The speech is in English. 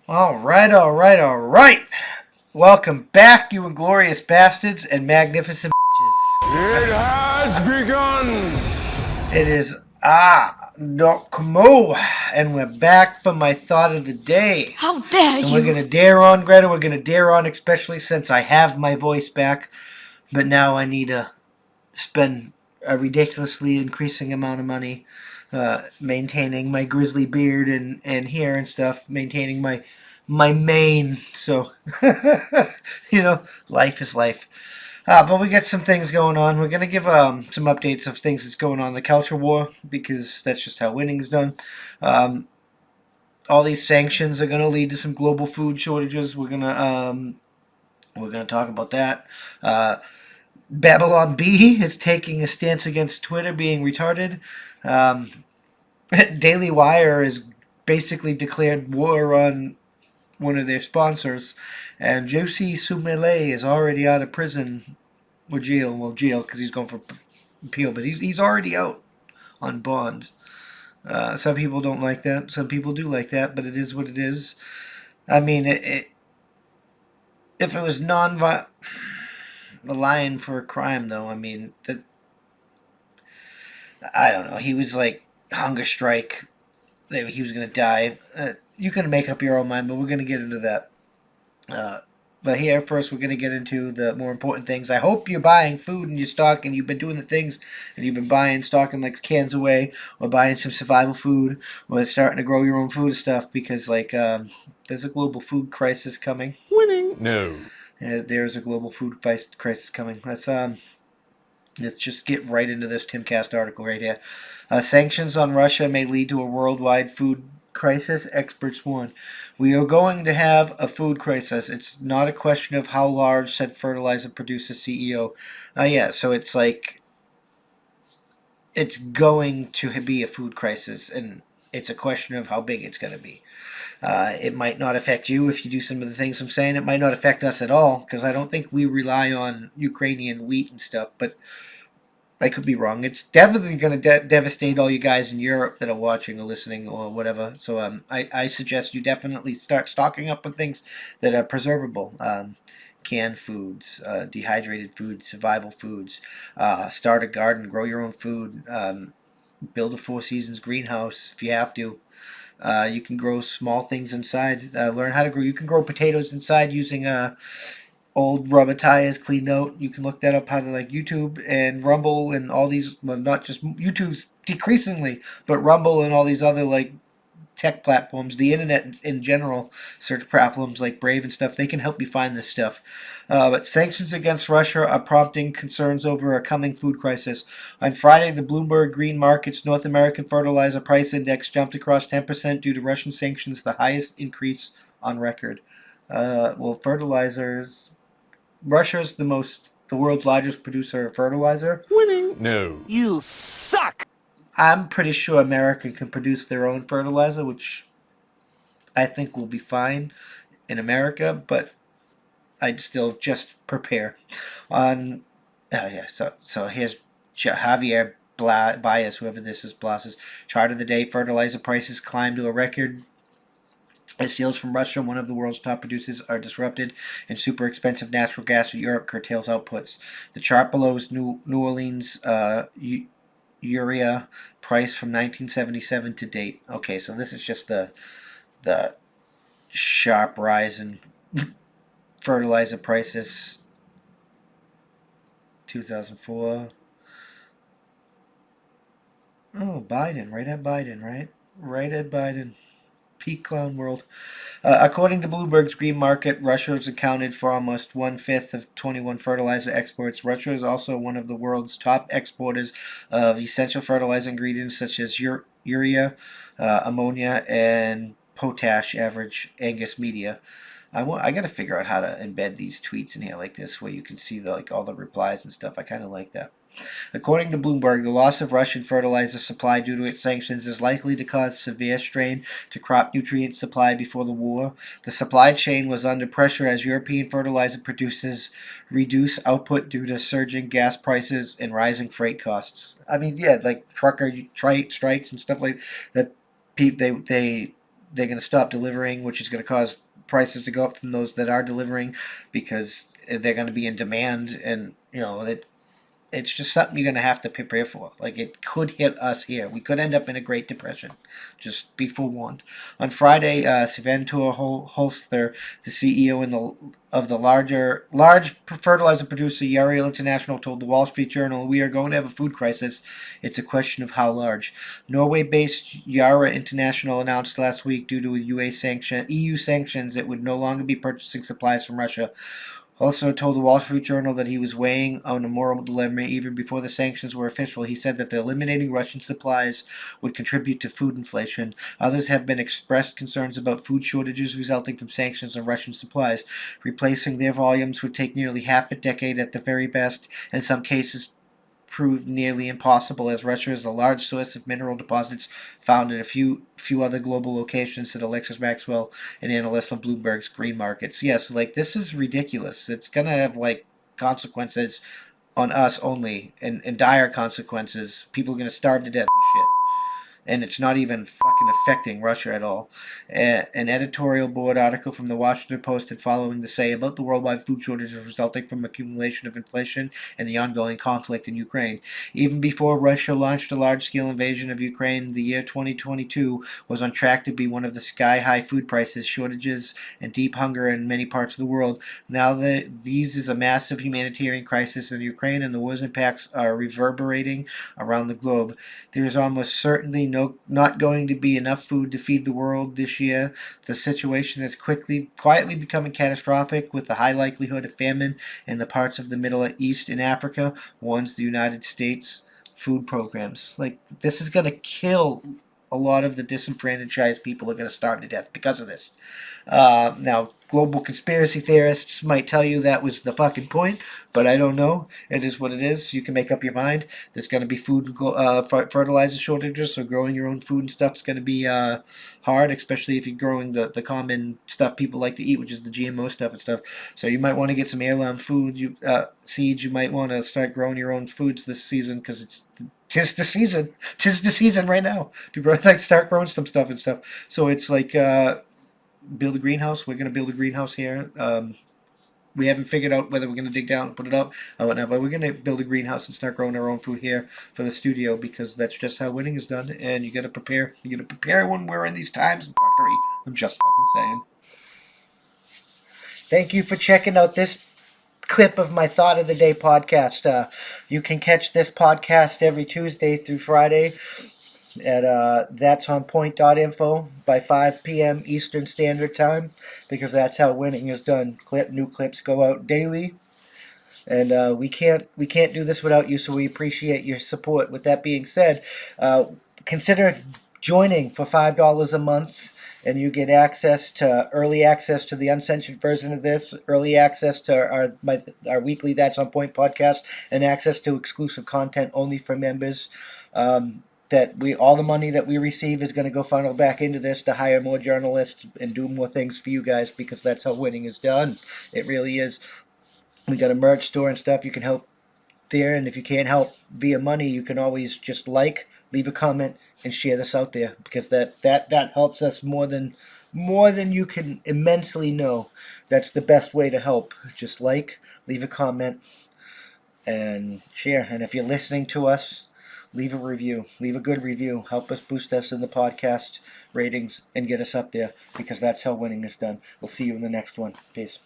All right, all right, all right. Welcome back, you inglorious bastards and magnificent bitches. It has begun! It is Doc and we're back for my thought of the day. How dare And we're you! gonna dare on, Greta. We're gonna dare on, especially since I have my voice back, but now I need to spend a ridiculously increasing amount of money maintaining my grizzly beard and hair and stuff, maintaining my mane. So, life is life. But we got some things going on. We're going to give some updates of things that's going on in the culture war because that's just how winning is done. All these sanctions are going to lead to some global food shortages. We're gonna talk about that. Babylon B is taking a stance against Twitter being retarded. Um, Daily Wire has basically declared war on one of their sponsors, and Josie Sumele is already out of prison or jail. Well, jail because he's going for appeal, but he's already out on bond. Some people don't like that. Some people do like that, but it is what it is. I mean, if it was non-violent, the lion for a crime, though. I mean, that I don't know. He was like hunger strike. He was gonna die. You can make up your own mind, but we're gonna get into that. Uh, but here, first, we're gonna get into the more important things. I hope you're buying food and you're stocking. You've been doing the things, and you've been buying, stocking like cans away, or buying some survival food, or starting to grow your own food stuff because there's a global food crisis coming. Winning? No. There's a global food crisis coming. Let's just get right into this Timcast article right here. Sanctions on Russia may lead to a worldwide food crisis, experts warn. We are going to have a food crisis. It's not a question of how large, said fertilizer producer CEO. Yeah, so it's like it's going to be a food crisis, and it's a question of how big it's going to be. It might not affect you if you do some of the things I'm saying. It might not affect us at all because I don't think we rely on Ukrainian wheat and stuff, but I could be wrong. It's definitely going to devastate all you guys in Europe that are watching or listening or whatever. So I suggest you definitely start stocking up on things that are preservable. Canned foods, dehydrated foods, survival foods. Start a garden, grow your own food. Build a Four Seasons greenhouse if you have to. You can grow small things inside. Learn how to grow. You can grow potatoes inside using old rubber tires cleaned out. You can look that up how to like YouTube and Rumble and all these. Well, not just YouTube's decreasingly, but Rumble and all these other like tech platforms, the internet in general, search platforms like Brave and stuff. They can help you find this stuff. But sanctions against Russia are prompting concerns over a coming food crisis. On Friday, the Bloomberg Green Markets North American Fertilizer Price Index jumped across 10% due to Russian sanctions, the highest increase on record. Fertilizers. Russia's the world's largest producer of fertilizer. Winning? No. You suck! I'm pretty sure America can produce their own fertilizer, which I think will be fine in America, but I'd still just prepare. On so here's Javier Bias, whoever this is, Blas's chart of the day. Fertilizer prices climb to a record as sales from Russia, one of the world's top producers, are disrupted, and super expensive natural gas from Europe curtails outputs. The chart below is New Orleans urea price from 1977 to date. Okay, so this is just the sharp rise in fertilizer prices. 2004. Oh, Biden, right at Biden, right? Right at Biden. Peak clown world. According to Bloomberg's Green Market, Russia has accounted for almost 1/5 of 21 fertilizer exports. Russia is also one of the world's top exporters of essential fertilizer ingredients such as urea, ammonia, and potash. Average Angus Media. I got to figure out how to embed these tweets in here like this, where you can see all the replies and stuff. I kind of like that. According to Bloomberg, the loss of Russian fertilizer supply due to its sanctions is likely to cause severe strain to crop nutrient supply before the war. The supply chain was under pressure as European fertilizer producers reduce output due to surging gas prices and rising freight costs. I mean, yeah, like trucker strikes and stuff like that. they're going to stop delivering, which is going to cause prices to go up from those that are delivering because they're going to be in demand, and it's just something you're going to have to prepare for. Like, it could hit us here. We could end up in a Great Depression. Just be forewarned. On Friday, Sivantur Holster, the CEO of the large fertilizer producer Yariel International, told the Wall Street Journal, "We are going to have a food crisis. It's a question of how large." Norway-based Yara International announced last week, due to EU sanctions, it would no longer be purchasing supplies from Russia. Also told the Wall Street Journal that he was weighing on a moral dilemma even before the sanctions were official. He said that the eliminating Russian supplies would contribute to food inflation. Others have been expressed concerns about food shortages resulting from sanctions on Russian supplies. Replacing their volumes would take nearly half a decade at the very best, in some cases proved nearly impossible, as Russia is a large source of mineral deposits found in a few other global locations, said Alexis Maxwell, an analyst on Bloomberg's green markets. Yes, like, this is ridiculous. It's gonna have like consequences on us only, and dire consequences. People are gonna starve to death and shit, and it's not even fucking affecting Russia at all. An editorial board article from the Washington Post had following to say about the worldwide food shortages resulting from accumulation of inflation and the ongoing conflict in Ukraine. Even before Russia launched a large-scale invasion of Ukraine, the year 2022 was on track to be one of the sky-high food prices, shortages, and deep hunger in many parts of the world. Now that these is a massive humanitarian crisis in Ukraine, and the war's impacts are reverberating around the globe. There is almost certainly not going to be enough food to feed the world this year. The situation is quietly becoming catastrophic, with the high likelihood of famine in the parts of the Middle East and Africa, warns the United States food programs. Like, this is going to kill a lot of the disenfranchised people. Are going to starve to death because of this. Now, global conspiracy theorists might tell you that was the fucking point, but I don't know. It is what it is. You can make up your mind. There's going to be food fertilizer shortages, so growing your own food and stuff is going to be hard, especially if you're growing the common stuff people like to eat, which is the GMO stuff and stuff. So you might want to get some heirloom food, seeds. You might want to start growing your own foods this season, because tis the season. Tis the season right now to grow, like, start growing some stuff and stuff. So it's like, build a greenhouse. We're going to build a greenhouse here. We haven't figured out whether we're going to dig down and put it up or whatnot, but we're going to build a greenhouse and start growing our own food here for the studio, because that's just how winning is done. And you got to prepare. You got to prepare when we're in these times of fuckery. I'm just fucking saying. Thank you for checking out this clip of my Thought of the Day podcast. You can catch this podcast every Tuesday through Friday at that'sonpoint.info by 5 p.m. Eastern Standard Time, because that's how winning is done. New clips go out daily, and we can't do this without you, so we appreciate your support. With that being said, consider joining for $5 a month, and you get early access to the uncensored version of this, early access to our weekly That's On Point podcast, and access to exclusive content only for members. All the money that we receive is going to go funnel back into this to hire more journalists and do more things for you guys, because that's how winning is done. It really is. We got a merch store and stuff. You can help there, and if you can't help via money, you can always just leave a comment, and share this out there, because that helps us more than you can immensely know. That's the best way to help. Just leave a comment, and share. And if you're listening to us, leave a review. Leave a good review. Help us boost us in the podcast ratings and get us up there, because that's how winning is done. We'll see you in the next one. Peace.